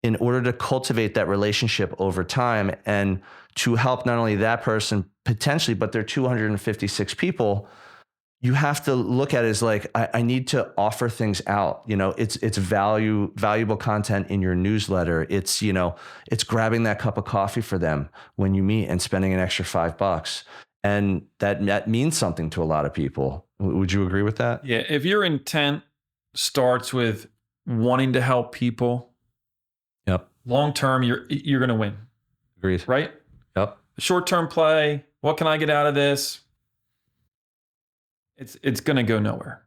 in order to cultivate that relationship over time and to help not only that person potentially, but their 256 people, you have to look at it as like, I need to offer things out. It's valuable content in your newsletter. It's grabbing that cup of coffee for them when you meet and spending an extra $5. And that means something to a lot of people. Would you agree with that? Yeah. If your intent starts with wanting to help people, yep, long term, you're going to win. Agreed. Right? Yep. Short term play. What can I get out of this? It's going to go nowhere.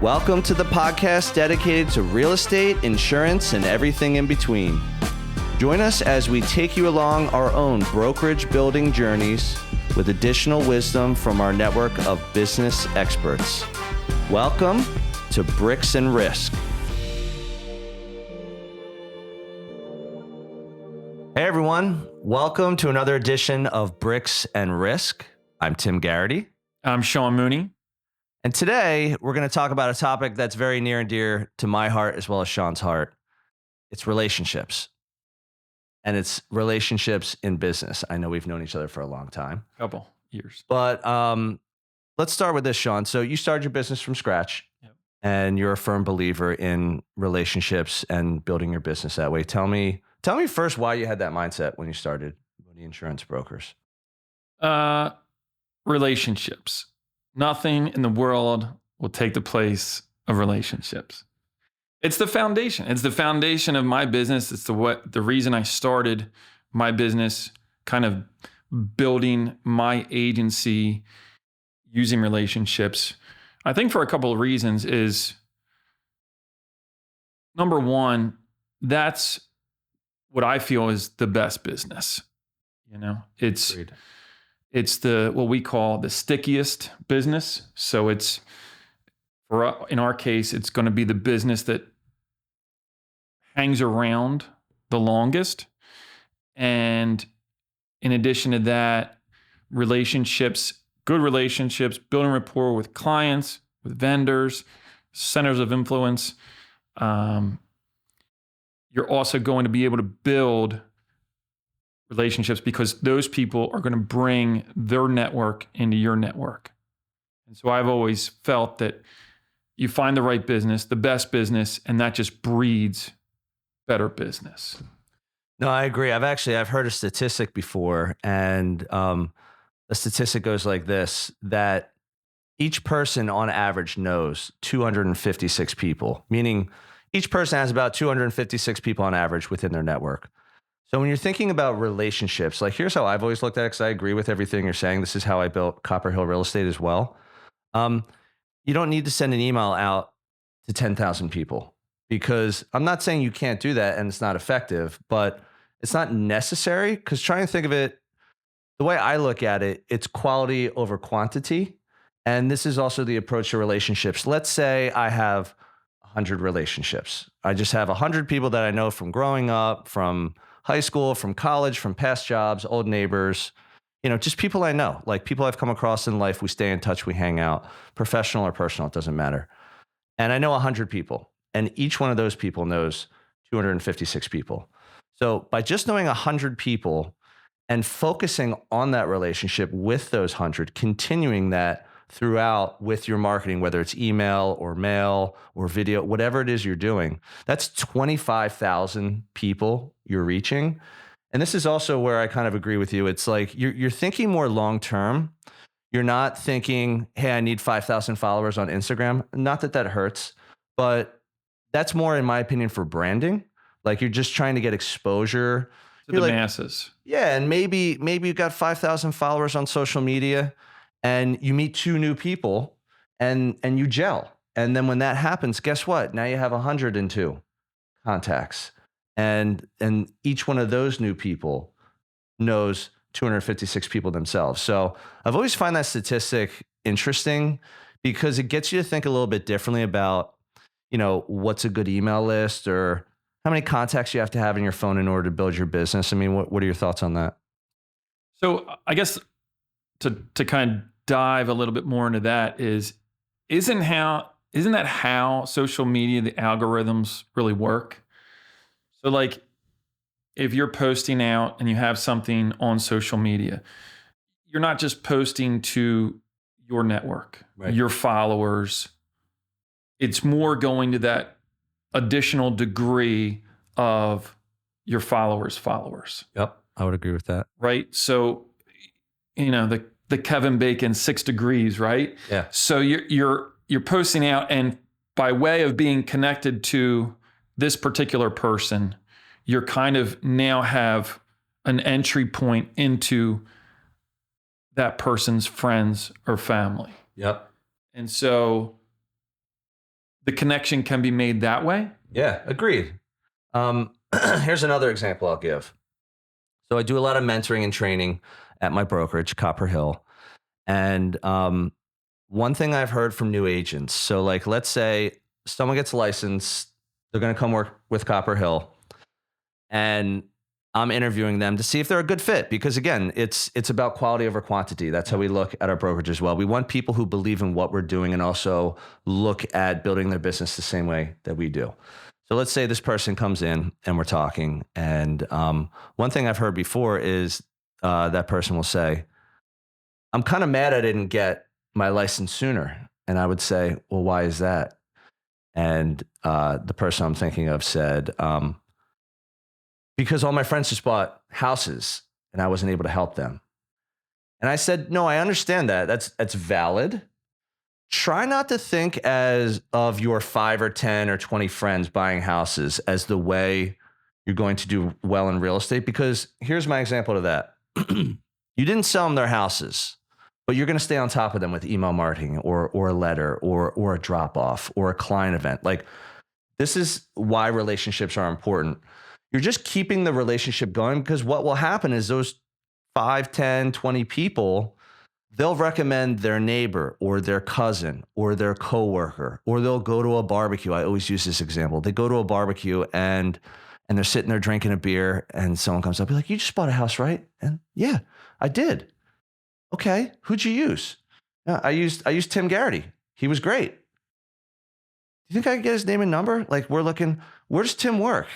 Welcome to the podcast dedicated to real estate, insurance, and everything in between. Join us as we take you along our own brokerage building journeys with additional wisdom from our network of business experts. Welcome to Bricks and Risk. Hey everyone, welcome to another edition of Bricks and Risk. I'm Tim Garrity. I'm Sean Mooney. And today we're going to talk about a topic that's very near and dear to my heart as well as Sean's heart. It's relationships. And it's relationships in business. I know we've known each other for a long time. Couple years. But let's start with this, Sean. So you started your business from scratch. Yep. And you're a firm believer in relationships and building your business that way. Tell me first why you had that mindset when you started the insurance brokers. Relationships. Nothing in the world will take the place of relationships. It's the foundation. It's the foundation of my business. It's the reason I started my business, kind of building my agency using relationships. I think for a couple of reasons is, number one, that's what I feel is the best business. It's Agreed. It's what we call the stickiest business. So in our case, it's going to be the business that hangs around the longest. And in addition to that, good relationships, building rapport with clients, with vendors, centers of influence. You're also going to be able to build relationships because those people are going to bring their network into your network. And so I've always felt that you find the right business, the best business, and that just breeds better business. No, I agree. I've heard a statistic before, and the statistic goes like this, that each person on average knows 256 people, meaning each person has about 256 people on average within their network. So when you're thinking about relationships, like here's how I've always looked at it, because I agree with everything you're saying. This is how I built Copper Hill Real Estate as well. You don't need to send an email out to 10,000 people, because I'm not saying you can't do that and it's not effective, but it's not necessary. Because try and think of it, the way I look at it, it's quality over quantity. And this is also the approach to relationships. Let's say I have 100 relationships. I just have 100 people that I know from growing up, from high school, from college, from past jobs, old neighbors, just people I know, like people I've come across in life. We stay in touch, we hang out, professional or personal, it doesn't matter. And I know 100 people, and each one of those people knows 256 people. So by just knowing 100 people and focusing on that relationship with those 100, continuing that throughout with your marketing, whether it's email or mail or video, whatever it is you're doing, that's 25,000 people you're reaching. And this is also where I kind of agree with you. It's like you're thinking more long-term. You're not thinking, hey, I need 5,000 followers on Instagram. Not that hurts, but that's more, in my opinion, for branding. Like you're just trying to get exposure to the masses. Yeah. And maybe you've got 5,000 followers on social media, and you meet two new people and you gel. And then when that happens, guess what? Now you have 102 contacts. And each one of those new people knows 256 people themselves. So I've always found that statistic interesting because it gets you to think a little bit differently about, what's a good email list or how many contacts you have to have in your phone in order to build your business. I mean, what are your thoughts on that? So I guess to kind of dive a little bit more into that is isn't that how social media, the algorithms really work? So like if you're posting out and you have something on social media, you're not just posting to your network, Right. your followers. It's more going to that additional degree of your followers, Yep. I would agree with that. right? So, the Kevin Bacon 6 degrees, right? Yeah. So you're posting out, and by way of being connected to this particular person, you're kind of now have an entry point into that person's friends or family. Yep. And so the connection can be made that way. Yeah. Agreed. Here's another example I'll give. So I do a lot of mentoring and training at my brokerage, Copper Hill. And one thing I've heard from new agents, so like let's say someone gets licensed, they're going to come work with Copper Hill, and I'm interviewing them to see if they're a good fit. Because again, it's about quality over quantity. That's how we look at our brokerage as well. We want people who believe in what we're doing and also look at building their business the same way that we do. So let's say this person comes in and we're talking, and one thing I've heard before is that person will say, I'm kind of mad I didn't get my license sooner. And I would say, well, why is that? And the person I'm thinking of said, because all my friends just bought houses and I wasn't able to help them. And I said, no, I understand that. That's valid. Try not to think as of your 5 or 10 or 20 friends buying houses as the way you're going to do well in real estate. Because here's my example to that. You didn't sell them their houses, but you're going to stay on top of them with email marketing or a letter or a drop off or a client event. Like, this is why relationships are important. You're just keeping the relationship going, because what will happen is those 5, 10, 20 people, they'll recommend their neighbor or their cousin or their coworker, or they'll go to a barbecue. I always use this example. They go to a barbecue and they're sitting there drinking a beer, and someone comes up, be like, you just bought a house, right? And yeah, I did. Okay, who'd you use? I used Tim Garrity. He was great. Do you think I could get his name and number? Like, we're looking, where does Tim work?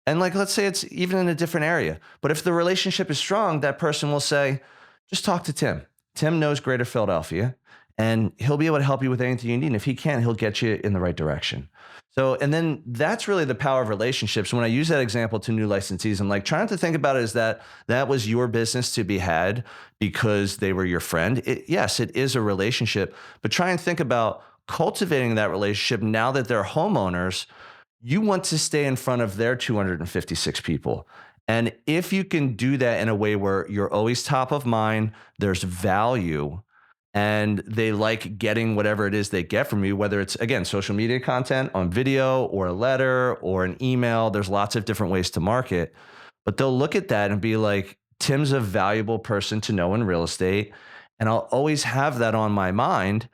And like, let's say it's even in a different area. But if the relationship is strong, that person will say, just talk to Tim. Tim knows Greater Philadelphia, and he'll be able to help you with anything you need. And if he can, he'll get you in the right direction. So, and then that's really the power of relationships. When I use that example to new licensees, I'm like, trying to think about it as that was your business to be had because they were your friend. Yes, it is a relationship, but try and think about cultivating that relationship now that they're homeowners. You want to stay in front of their 256 people. And if you can do that in a way where you're always top of mind, there's value, and they like getting whatever it is they get from you, whether it's, again, social media content on video or a letter or an email, there's lots of different ways to market, but they'll look at that and be like, Tim's a valuable person to know in real estate. And I'll always have that on my mind,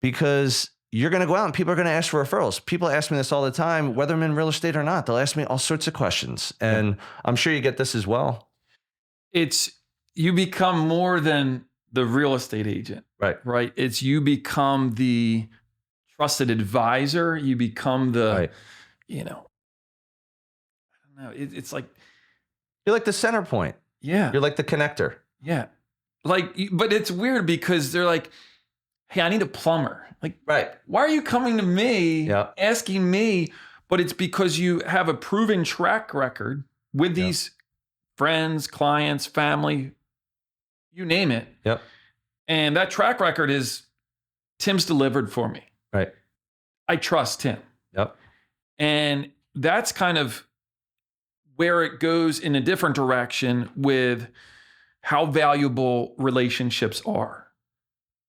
because you're going to go out and people are going to ask for referrals. People ask me this all the time, whether I'm in real estate or not. They'll ask me all sorts of questions. And I'm sure you get this as well. You become more than the real estate agent, right? It's you become the trusted advisor. You become the, Right. I don't know. It's like, You're like the center point. yeah, You're like the connector. yeah. Like, but it's weird because they're like, hey, I need a plumber. Like, Right. why are you coming to me, Yep. asking me? But it's because you have a proven track record with these friends, clients, family, you name it. Yep. And that track record is Tim's delivered for me. Right. I trust Tim. Yep. And that's kind of where it goes in a different direction with how valuable relationships are.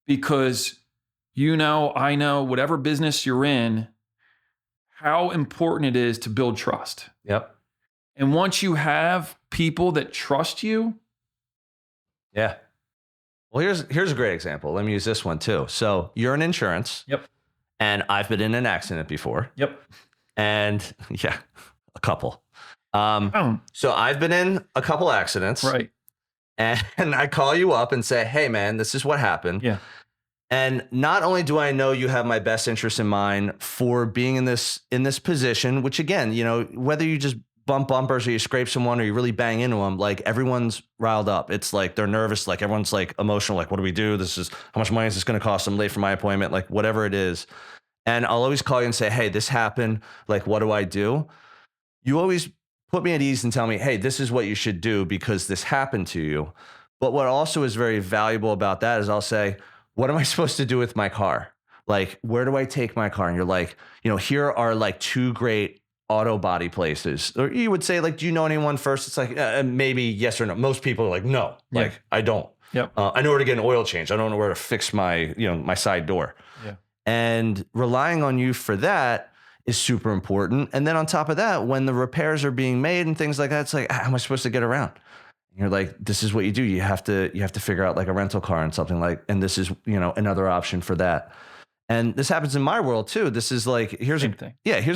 Because I know, whatever business you're in, how important it is to build trust. Yep. And once you have people that trust you. Yeah. Well, here's a great example. Let me use this one too. So you're in insurance. Yep. And I've been in an accident before. Yep. And yeah, a couple. So I've been in a couple accidents. Right. And I call you up and say, hey man, this is what happened. Yeah. And not only do I know you have my best interest in mind for being in this position, which again, whether you just bump bumpers or you scrape someone or you really bang into them, like everyone's riled up. It's like they're nervous, like everyone's like emotional, like what do we do? This is how much money is this going to cost? I'm late for my appointment, like whatever it is. And I'll always call you and say, hey, this happened. Like, what do I do? You always put me at ease and tell me, hey, this is what you should do because this happened to you. But what also is very valuable about that is I'll say, what am I supposed to do with my car? Like, where do I take my car? And you're like, here are like 2 great auto body places. Or you would say, like, do you know anyone first? It's like, maybe yes or no. Most people are like, no, like, I don't. Yep. I know where to get an oil change. I don't know where to fix my, my side door. Yeah. And relying on you for that is super important. And then on top of that, when the repairs are being made and things like that, it's like, how am I supposed to get around? And you're like, this is what you do. You have to figure out like a rental car and something like, and this is, another option for that. And this happens in my world too. This is like, here's a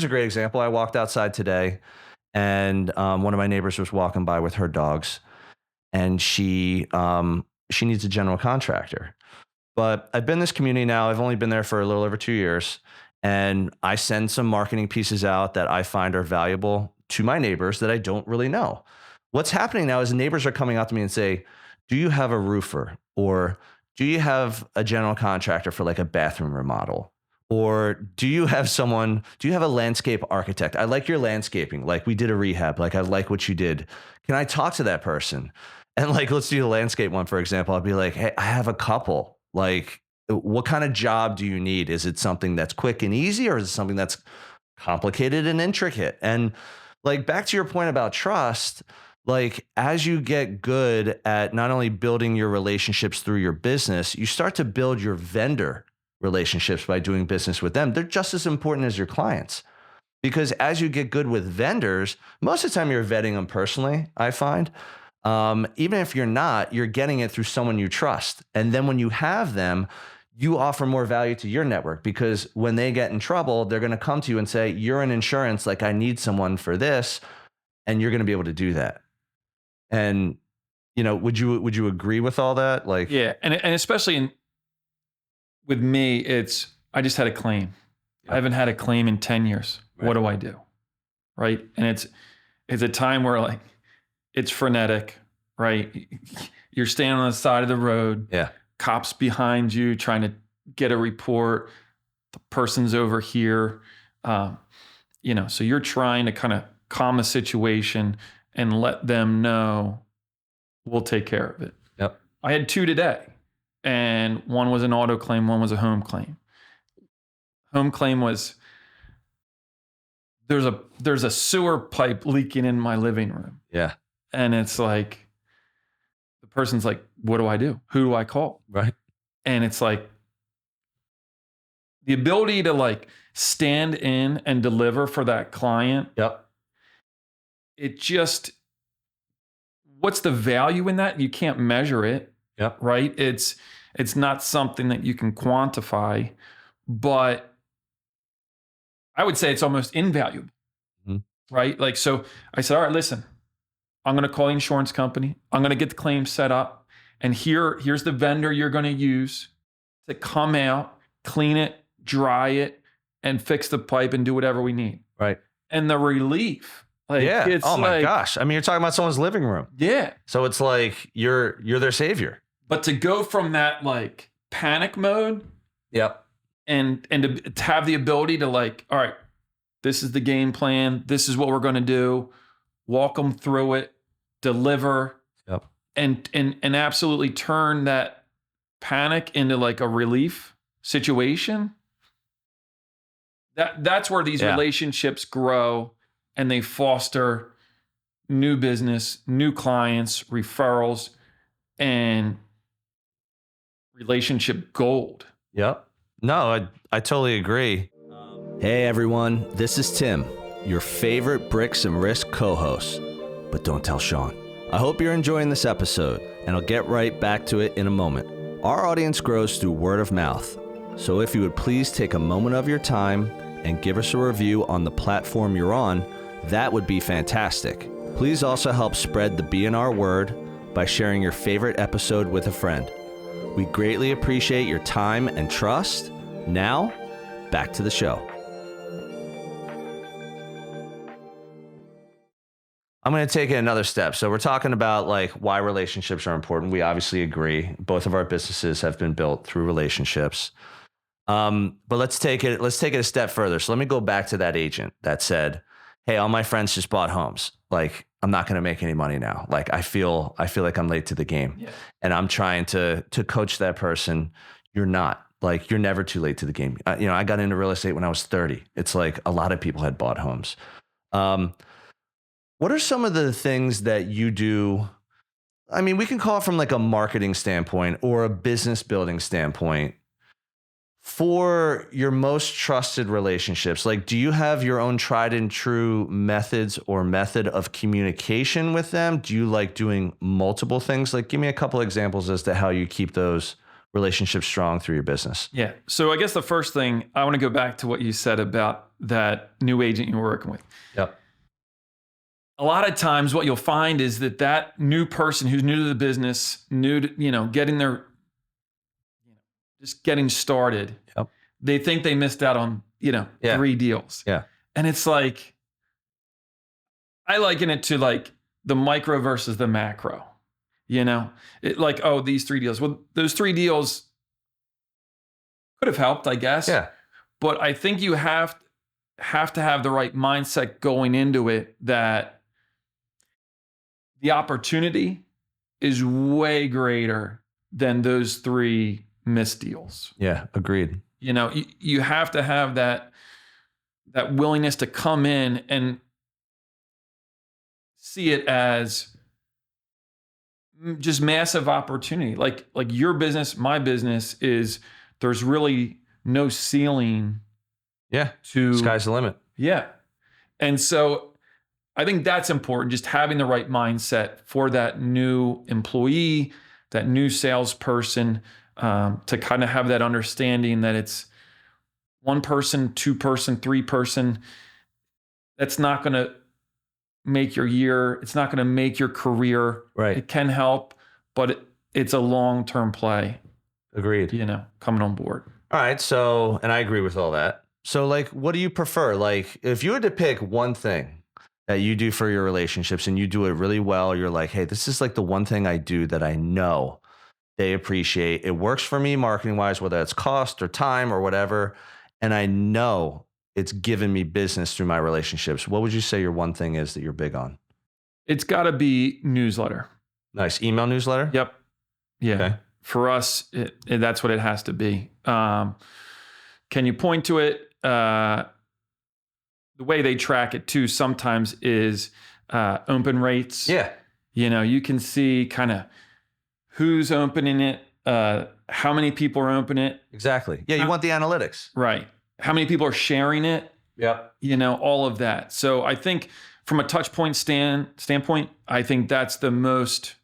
great example. I walked outside today and one of my neighbors was walking by with her dogs and she needs a general contractor. But I've been in this community now. I've only been there for a little over 2 years. And I send some marketing pieces out that I find are valuable to my neighbors that I don't really know. What's happening now is neighbors are coming out to me and say, do you have a roofer? Or do you have a general contractor for like a bathroom remodel? Or do you have a landscape architect? I like your landscaping. Like we did a rehab. Like I like what you did. Can I talk to that person? And like, let's do the landscape one, for example. I'll be like, hey, I have a couple. Like, what kind of job do you need? Is it something that's quick and easy, or is it something that's complicated and intricate? And like, back to your point about trust, like as you get good at not only building your relationships through your business, you start to build your vendor relationships by doing business with them. They're just as important as your clients. Because as you get good with vendors, most of the time you're vetting them personally, I find. Even if you're not, you're getting it through someone you trust. And then when you have them, you offer more value to your network because when they get in trouble, they're going to come to you and say, you're in insurance, like I need someone for this. And you're going to be able to do that. And, would you agree with all that? Like, yeah. And especially with me, I just had a claim. Yeah. I haven't had a claim in 10 years. Right. What do I do? Right. And it's a time where like, it's frenetic, right? You're standing on the side of the road. Yeah. Cops behind you trying to get a report. The person's over here. So you're trying to kind of calm a situation and let them know we'll take care of it. Yep. I had 2 today, and one was an auto claim, one was a home claim. Home claim was there's a sewer pipe leaking in my living room. Yeah. And it's like, the person's like, what do I do? Who do I call? Right. And it's like, the ability to like stand in and deliver for that client. Yep. What's the value in that? You can't measure it. Yep. Right. It's not something that you can quantify, but I would say it's almost invaluable. Mm-hmm. Right. Like, so I said, all right, listen, I'm going to call the insurance company. I'm going to get the claim set up. And here's the vendor you're going to use to come out, clean it, dry it, and fix the pipe and do whatever we need. Right. And the relief. Like, yeah. It's oh my gosh. I mean, you're talking about someone's living room. Yeah. So it's like you're their savior. But to go from that like panic mode. Yep. And to have the ability to like, all right, this is the game plan. This is what we're going to do. Walk them through it. Deliver. Yep. And absolutely turn that panic into like a relief situation. That's where these relationships grow and they foster new business, new clients, referrals, and relationship gold. Yep. No, I totally agree. Hey everyone, this is Tim, your favorite Bricks and Risk co-host. But don't tell Sean. I hope you're enjoying this episode, and I'll get right back to it in a moment. Our audience grows through word of mouth, so if you would please take a moment of your time and give us a review on the platform you're on, that would be fantastic. Please also help spread the BNR word by sharing your favorite episode with a friend. We greatly appreciate your time and trust. Now, back to the show. I'm going to take it another step. So we're talking about like why relationships are important. We obviously agree. Both of our businesses have been built through relationships. But let's take it a step further. So let me go back to that agent that said, "Hey, all my friends just bought homes. Like, I'm not going to make any money now. Like, I feel like I'm late to the game." Yeah. And I'm trying to coach that person. You're not. Like, you're never too late to the game. I got into real estate when I was 30. It's like a lot of people had bought homes. What are some of the things that you do? I mean, we can call it from like a marketing standpoint or a business building standpoint for your most trusted relationships. Like, do you have your own tried and true methods or method of communication with them? Do you like doing multiple things? Like, give me a couple examples as to how you keep those relationships strong through your business. Yeah. So I guess the first thing, I want to go back to what you said about that new agent you were working with. Yep. A lot of times what you'll find is that new person who's new to the business, new to, getting their, just getting started. Yep. They think they missed out on, 3 deals. Yeah. And it's like, I liken it to like the micro versus the macro, like, oh, these 3 deals. Well, those 3 deals could have helped, I guess. Yeah. But I think you have to have the right mindset going into it, that the opportunity is way greater than those 3 missed deals. Yeah. Agreed. You have to have that willingness to come in and see it as just massive opportunity. Like your business, my business there's really no ceiling. Yeah. To sky's the limit. Yeah. And so I think that's important, just having the right mindset for that new employee, that new salesperson, to kind of have that understanding that it's 1 person, 2 person, 3 person. That's not going to make your year. It's not going to make your career. Right. It can help, but it's a long-term play. Agreed. Coming on board. All right. So, and I agree with all that. So like, what do you prefer? Like, if you had to pick one thing that you do for your relationships and you do it really well, you're like, hey, this is like the one thing I do that I know they appreciate. It works for me marketing wise, whether it's cost or time or whatever. And I know it's given me business through my relationships. What would you say your one thing is that you're big on? It's got to be newsletter. Nice. Email newsletter? Yep. Yeah. Okay. For us, that's what it has to be. Can you point to it? The way they track it too sometimes is open rates. Yeah. You can see kind of who's opening it, how many people are opening it. Exactly. Yeah, you want the analytics. Right. How many people are sharing it. Yep. All of that. So I think from a touch point standpoint, I think that's the most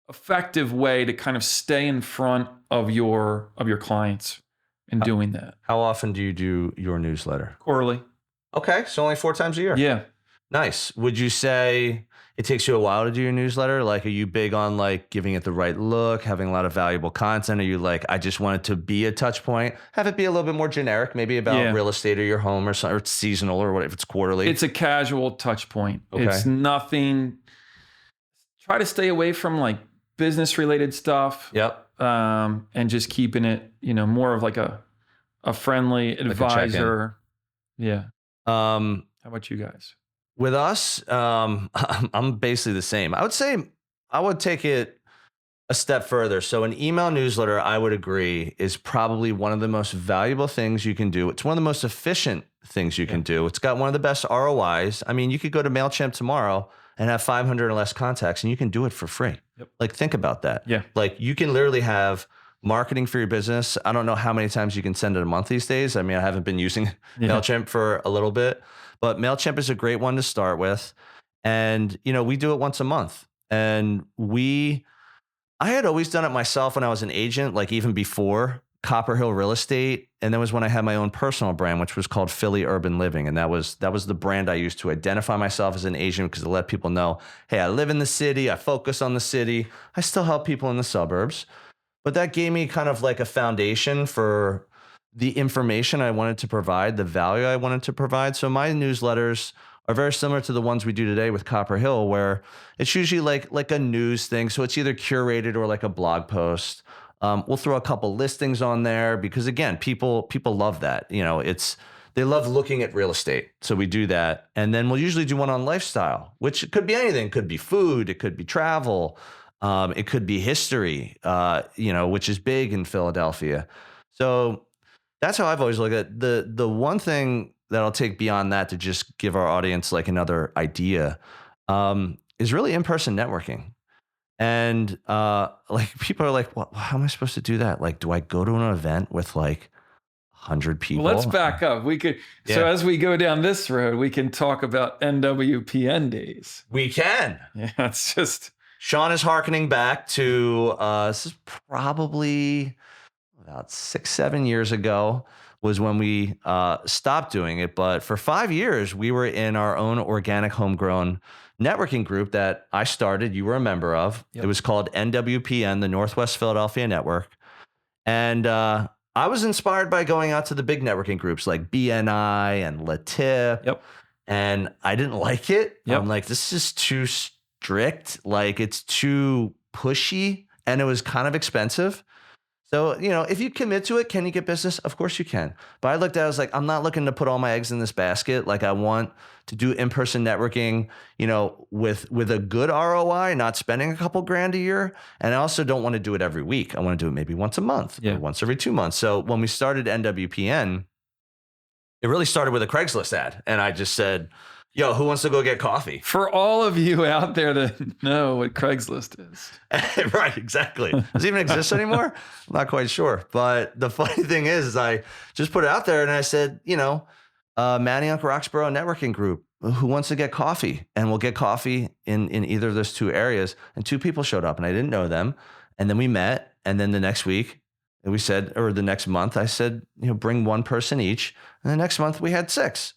effective way to kind of stay in front of your clients in doing that. How often do you do your newsletter? Quarterly. Okay, so only 4 times a year. Yeah. Nice. Would you say it takes you a while to do your newsletter? Like, are you big on like giving it the right look, having a lot of valuable content? Are you like, I just want it to be a touch point, have it be a little bit more generic, maybe about real estate or your home or something, or it's seasonal or whatever, if it's quarterly? It's a casual touch point. Okay. It's nothing. Try to stay away from like business related stuff. Yep. And just keeping it, more of like a friendly advisor. Yeah. How about you guys? With us, I'm basically the same. I would say I would take it a step further. So an email newsletter, I would agree, is probably one of the most valuable things you can do. It's one of the most efficient things you can do. It's got one of the best ROIs. I mean, you could go to MailChimp tomorrow and have 500 or less contacts and you can do it for free. Yep. Like, think about that. Yeah. Like, you can literally have marketing for your business. I don't know how many times you can send it a month these days. I mean, I haven't been using MailChimp for a little bit, but MailChimp is a great one to start with. And, we do it once a month. And I had always done it myself when I was an agent, like even before Copper Hill Real Estate. And that was when I had my own personal brand, which was called Philly Urban Living. And that was the brand I used to identify myself as an agent, because it let people know, hey, I live in the city. I focus on the city. I still help people in the suburbs. but that gave me kind of like a foundation for the information I wanted to provide, the value I wanted to provide. So my newsletters are very similar to the ones we do today with Copper Hill, where it's usually like a news thing. So it's either curated or like a blog post. We'll throw a couple listings on there because again, people love that. They love looking at real estate. So we do that. And then we'll usually do one on lifestyle, which could be anything. It could be food, it could be travel, it could be history, which is big in Philadelphia. So that's how I've always looked at it. The one thing that I'll take beyond that to just give our audience like another idea is really in-person networking. And like people are like, well, how am I supposed to do that? Like, do I go to an event with like 100 people? Well, let's back up. So as we go down this road, we can talk about NWPN days. We can. Yeah, it's just. Sean is hearkening back to, this is probably about 6-7 years ago was when we stopped doing it. But for 5 years, we were in our own organic homegrown networking group that I started. You were a member of. Yep. It was called NWPN, the Northwest Philadelphia Network. And I was inspired by going out to the big networking groups like BNI and LaTip. Yep. And I didn't like it. Yep. I'm like, this is too strict. Like it's too pushy and it was kind of expensive. So, if you commit to it, can you get business? Of course you can. But I looked at it, I was like, I'm not looking to put all my eggs in this basket. Like I want to do in-person networking, with a good ROI, not spending a couple grand a year. And I also don't want to do it every week. I want to do it maybe once a month or once every 2 months. So when we started NWPN, it really started with a Craigslist ad. And I just said, yo, who wants to go get coffee? For all of you out there that know what Craigslist is. Right, exactly. Does it even exist anymore? I'm not quite sure. But the funny thing is I just put it out there and I said, Manayunk Roxborough Networking Group, who wants to get coffee? And we'll get coffee in either of those two areas. And 2 people showed up and I didn't know them. And then we met. And then the next week, we said, or the next month, I said, bring 1 person each. And the next month we had 6.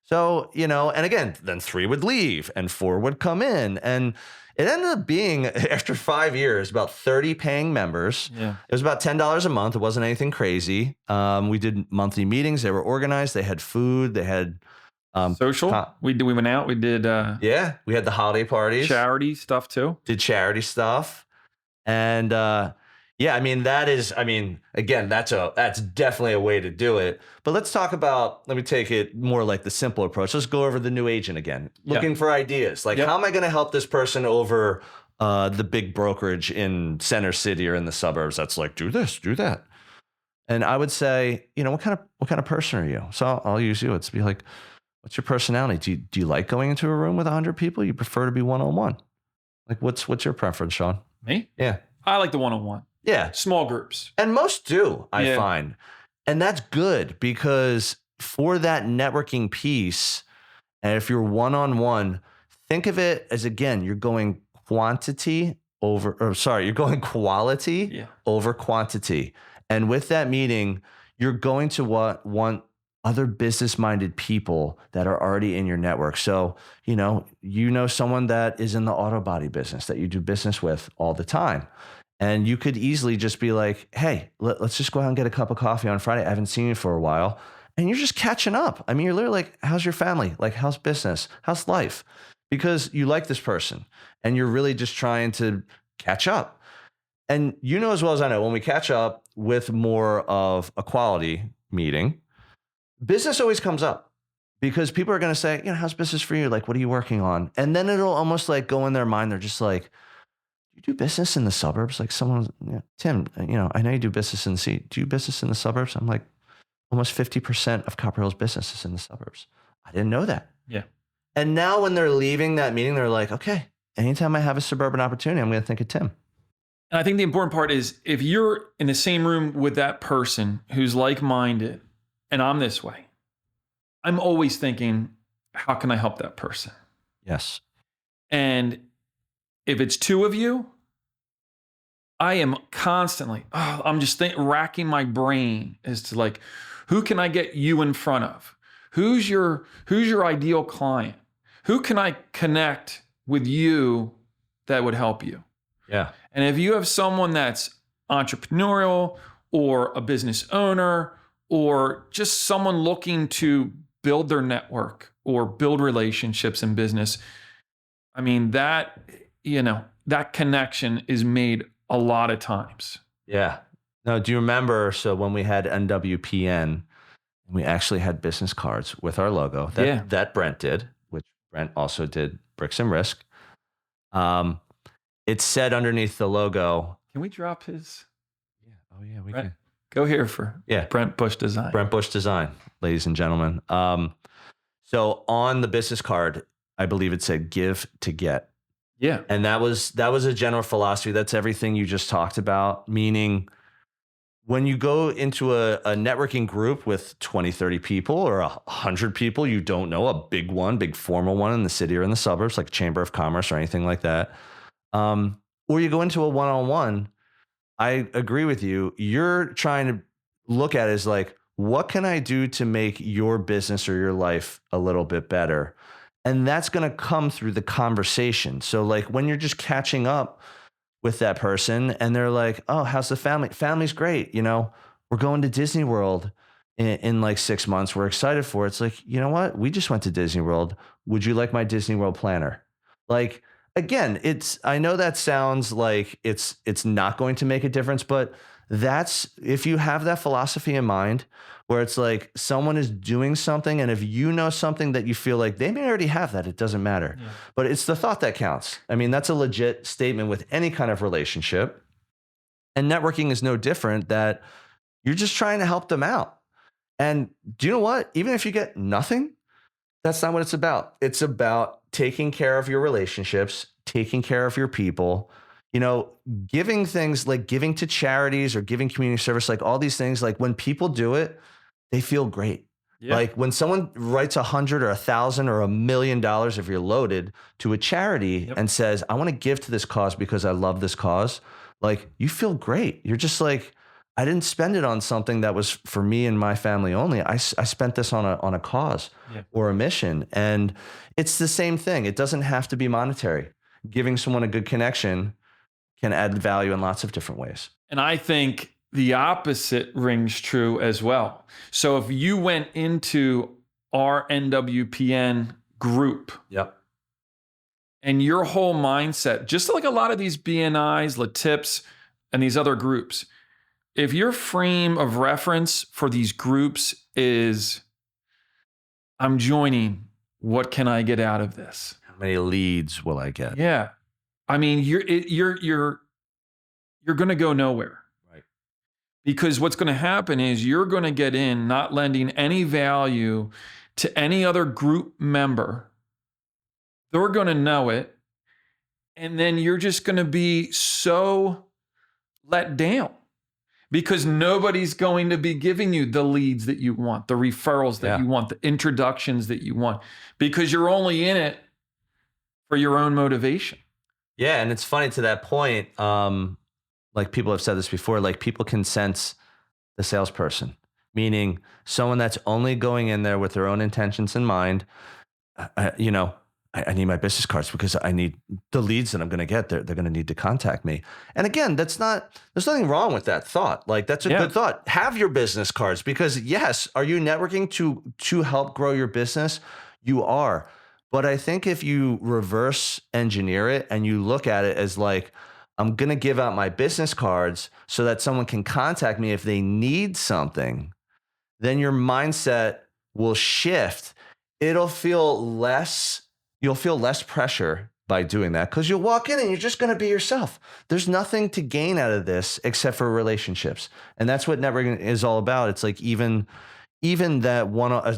So, and again, then 3 would leave and 4 would come in. And it ended up being, after 5 years, about 30 paying members. Yeah. It was about $10 a month. It wasn't anything crazy. We did monthly meetings. They were organized. They had food. They had social. We went out. We did. We had the holiday parties. Charity stuff too. Did charity stuff. And again, that's definitely a way to do it. But let me take it more like the simple approach. Let's go over the new agent again, looking for ideas. Like, how am I going to help this person over the big brokerage in Center City or in the suburbs that's like, do this, do that. And I would say, what kind of person are you? So I'll use you. It's be like, what's your personality? Do you like going into a room with 100 people? You prefer to be one-on-one? Like, what's your preference, Sean? Me? Yeah. I like the one-on-one. Yeah. Small groups. And most do, I find. And that's good because for that networking piece, and if you're one-on-one, think of it as, again, you're going quality over quantity. And with that meeting, you're going to want other business-minded people that are already in your network. So, someone that is in the auto body business that you do business with all the time. And you could easily just be like, hey, let's just go out and get a cup of coffee on Friday. I haven't seen you for a while. And you're just catching up. I mean, you're literally like, how's your family? Like, how's business? How's life? Because you like this person and you're really just trying to catch up. And as well as I know, when we catch up with more of a quality meeting, business always comes up because people are going to say, how's business for you? Like, what are you working on? And then it'll almost like go in their mind. They're just like, you do business in the suburbs? Like someone, Tim, I know you do business in the city. Do you business in the suburbs? I'm like, almost 50% of Copper Hill's business is in the suburbs. I didn't know that. Yeah. And now when they're leaving that meeting, they're like, okay, anytime I have a suburban opportunity, I'm going to think of Tim. And I think the important part is if you're in the same room with that person who's like-minded, and I'm this way, I'm always thinking, how can I help that person? Yes. And if it's 2 of you, I am constantly, I'm just racking my brain as to like, who can I get you in front of? Who's your ideal client? Who can I connect with you that would help you? Yeah. And if you have someone that's entrepreneurial or a business owner or just someone looking to build their network or build relationships in business, I mean, that connection is made a lot of times. Yeah. No, do you remember? So when we had NWPN, we actually had business cards with our logo Yeah. that Brent did, which Brent also did Bricks and Risk. Um, it said underneath the logo. Can we drop his? Yeah. Oh yeah, we Brent, can. go here for Yeah. Brent Bush Design. Brent Bush Design, ladies and gentlemen. So on the business card, I believe it said "Give to Get." Yeah. And that was a general philosophy. That's everything you just talked about, meaning when you go into a networking group with 20, 30 people or 100 people, you don't know, a big formal one in the city or in the suburbs, like Chamber of Commerce or anything like that. Or you go into a one-on-one, I agree with you. You're trying to look at it as like, what can I do to make your business or your life a little bit better? And that's going to come through the conversation. So like when you're just catching up with that person and they're like, oh, how's the family? Family's great. We're going to Disney World in like 6 months. We're excited for it. It's like, you know what? We just went to Disney World. Would you like my Disney World planner? Like, again, I know that sounds like it's not going to make a difference, but that's, if you have that philosophy in mind, where it's like someone is doing something, and if you know something that you feel like they may already have that, it doesn't matter. Yeah. But it's the thought that counts. I mean, that's a legit statement with any kind of relationship. And networking is no different, that you're just trying to help them out. And do you know what? Even if you get nothing, that's not what it's about. It's about taking care of your relationships, taking care of your people, giving things like giving to charities or giving community service, like all these things. Like when people do it, they feel great. Yeah. Like when someone writes 100 or 1,000 or $1 million, if you're loaded, to a charity, yep, and says, I want to give to this cause because I love this cause. Like you feel great. You're just like, I didn't spend it on something that was for me and my family only. I spent this on a cause, yeah, or a mission. And it's the same thing. It doesn't have to be monetary. Giving someone a good connection can add value in lots of different ways. And I think the opposite rings true as well. So if you went into our NWPN group, yep, and your whole mindset, just like a lot of these BNIs, LaTips, and these other groups, if your frame of reference for these groups is, I'm joining, what can I get out of this? How many leads will I get? Yeah. I mean, you're going to go nowhere. Right. Because what's going to happen is you're going to get in not lending any value to any other group member. They're going to know it. And then you're just going to be so let down because nobody's going to be giving you the leads that you want, the referrals that, yeah, you want, the introductions that you want, because you're only in it for your own motivation. Yeah. And it's funny to that point. Like people have said this before, like people can sense the salesperson, meaning someone that's only going in there with their own intentions in mind. I need my business cards because I need the leads that I'm going to get. They're going to need to contact me. And again, there's nothing wrong with that thought. Like that's a, yeah, good thought. Have your business cards because yes, are you networking to help grow your business? You are. But I think if you reverse engineer it and you look at it as like, I'm going to give out my business cards so that someone can contact me if they need something, then your mindset will shift. You'll feel less pressure by doing that because you'll walk in and you're just going to be yourself. There's nothing to gain out of this except for relationships. And that's what networking is all about. It's like even that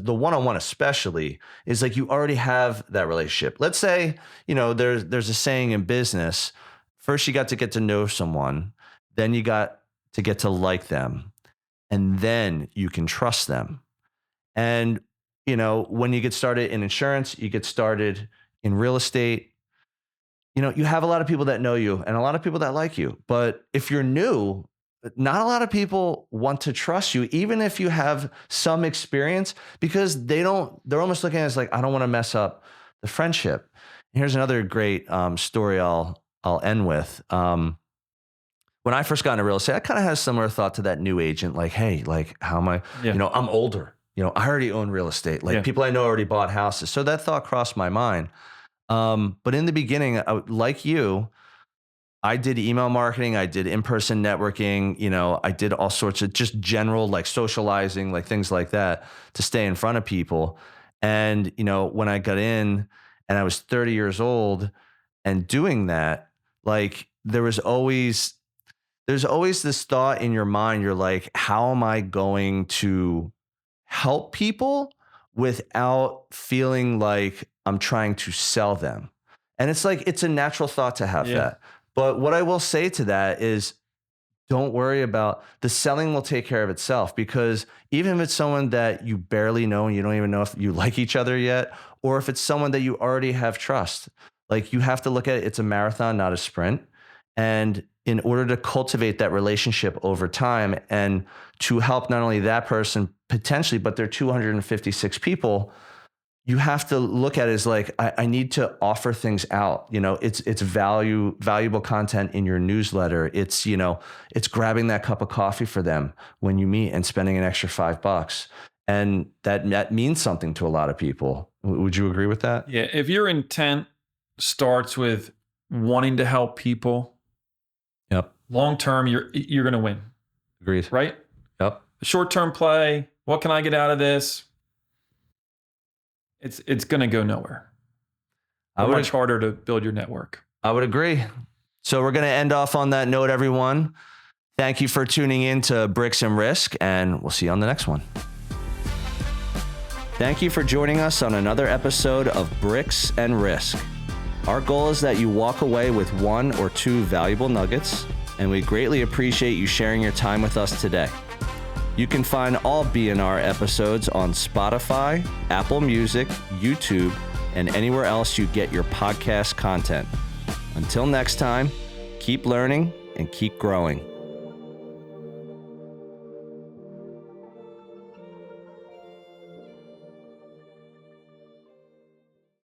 the one-on-one especially is like you already have that relationship. Let's say, there's a saying in business, first you got to get to know someone, then you got to get to like them, and then you can trust them. And when you get started in insurance, you get started in real estate, you have a lot of people that know you and a lot of people that like you. But if you're new, not a lot of people want to trust you, even if you have some experience, because they're almost looking at it as like, I don't want to mess up the friendship. Here's another great story I'll end with. when I first got into real estate, I kind of had a similar thought to that new agent. Like, hey, like, how am I, Yeah. I'm older, I already own real estate. Like people I know already bought houses. So that thought crossed my mind. But in the beginning, like you, I did email marketing. I did in-person networking. I did all sorts of just general like socializing, like things like that to stay in front of people. And, when I got in and I was 30 years old and doing that, like there's always this thought in your mind. You're like, how am I going to help people without feeling like I'm trying to sell them? And it's like, it's a natural thought to have that. But what I will say to that is, don't worry about the selling will take care of itself, because even if it's someone that you barely know and you don't even know if you like each other yet, or if it's someone that you already have trust, like you have to look at it, it's a marathon, not a sprint. And in order to cultivate that relationship over time and to help not only that person potentially, but their 256 people, you have to look at it as like, I need to offer things out. It's valuable content in your newsletter. It's, it's grabbing that cup of coffee for them when you meet and spending an extra $5. And that means something to a lot of people. Would you agree with that? Yeah. If your intent starts with wanting to help people, yep, long term, you're going to win. Agreed. Right? Yep. The short-term play, what can I get out of this? It's going to go nowhere. Much harder to build your network. I would agree. So we're going to end off on that note, everyone. Thank you for tuning in to Bricks and Risk, and we'll see you on the next one. Thank you for joining us on another episode of Bricks and Risk. Our goal is that you walk away with 1 or 2 valuable nuggets, and we greatly appreciate you sharing your time with us today. You can find all BNR episodes on Spotify, Apple Music, YouTube, and anywhere else you get your podcast content. Until next time, keep learning and keep growing.